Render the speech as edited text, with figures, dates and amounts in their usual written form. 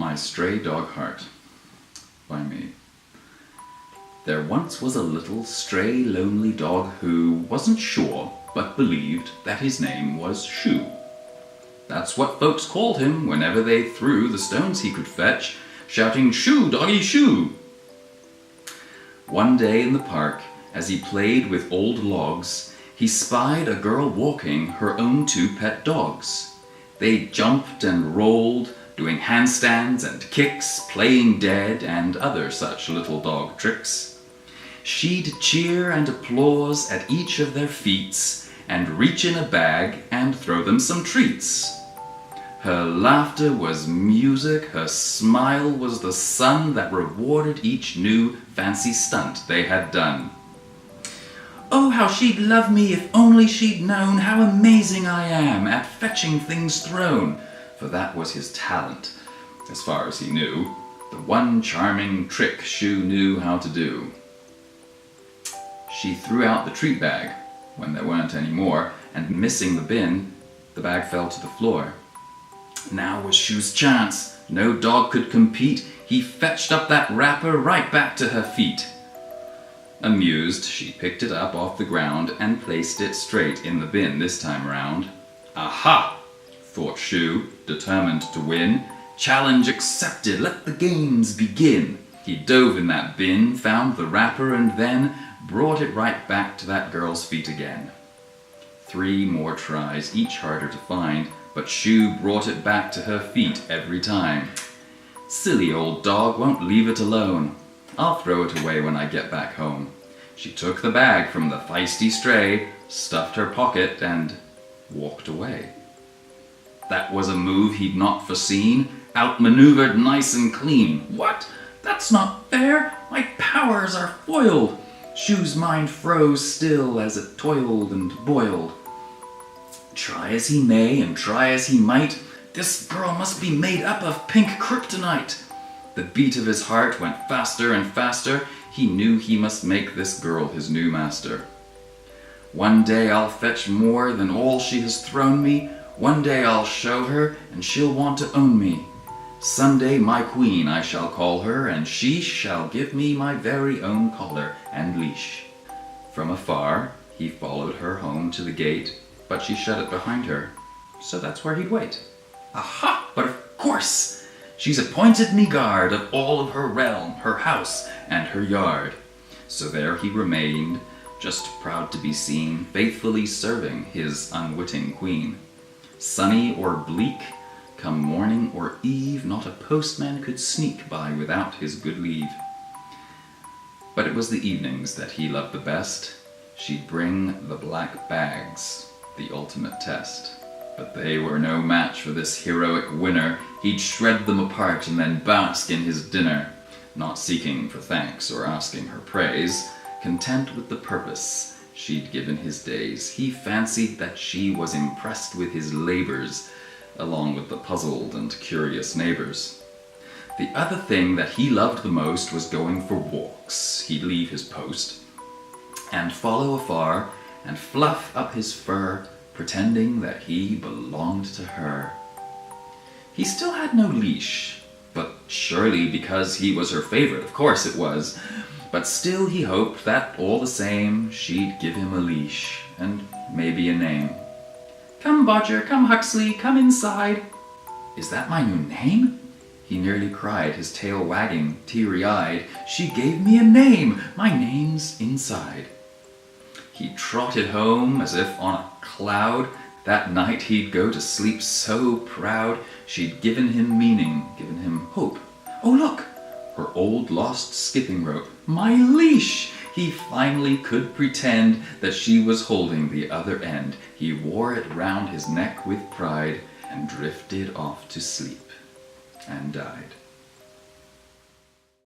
My Stray Dog Heart by me. There once was a little stray lonely dog who wasn't sure but believed that his name was Shoo. That's what folks called him whenever they threw the stones he could fetch, shouting, "Shoo, doggy, shoo!" One day in the park, as he played with old logs, he spied a girl walking her own two pet dogs. They jumped and rolled, doing handstands and kicks, playing dead and other such little dog tricks. She'd cheer and applause at each of their feats, and reach in a bag and throw them some treats. Her laughter was music, her smile was the sun that rewarded each new fancy stunt they had done. Oh, how she'd love me if only she'd known how amazing I am at fetching things thrown, for that was his talent, as far as he knew, the one charming trick Shoo knew how to do. She threw out the treat bag when there weren't any more, and missing the bin, the bag fell to the floor. Now was Shoo's chance. No dog could compete. He fetched up that wrapper right back to her feet. Amused, she picked it up off the ground and placed it straight in the bin this time round. Aha! Thought Shoo, determined to win. Challenge accepted, let the games begin. He dove in that bin, found the wrapper, and then brought it right back to that girl's feet again. 3 more tries, each harder to find, but Shoo brought it back to her feet every time. Silly old dog, won't leave it alone. I'll throw it away when I get back home. She took the bag from the feisty stray, stuffed her pocket, and walked away. That was a move he'd not foreseen, outmaneuvered nice and clean. What? That's not fair! My powers are foiled! Shoo's mind froze still as it toiled and boiled. Try as he may and try as he might, this girl must be made up of pink kryptonite. The beat of his heart went faster and faster. He knew he must make this girl his new master. One day I'll fetch more than all she has thrown me. One day I'll show her, and she'll want to own me. Someday my queen I shall call her, and she shall give me my very own collar and leash. From afar, he followed her home to the gate, but she shut it behind her, so that's where he'd wait. Aha! But of course! She's appointed me guard of all of her realm, her house, and her yard. So there he remained, just proud to be seen, faithfully serving his unwitting queen. Sunny or bleak, come morning or eve, not a postman could sneak by without his good leave. But it was the evenings that he loved the best. She'd bring the black bags, the ultimate test. But they were no match for this heroic winner. He'd shred them apart and then bask in his dinner, not seeking for thanks or asking her praise, content with the purpose she'd given his days. He fancied that she was impressed with his labors, along with the puzzled and curious neighbors. The other thing that he loved the most was going for walks. He'd leave his post and follow afar and fluff up his fur, pretending that he belonged to her. He still had no leash, but surely because he was her favorite, of course it was. But still he hoped that all the same she'd give him a leash, and maybe a name. Come Bodger, come Huxley, come inside. Is that my new name? He nearly cried, his tail wagging, teary-eyed. She gave me a name, my name's Inside. He trotted home as if on a cloud. That night he'd go to sleep so proud. She'd given him meaning, given him hope. Oh look, her old lost skipping rope, my leash! He finally could pretend that she was holding the other end. He wore it round his neck with pride and drifted off to sleep and died.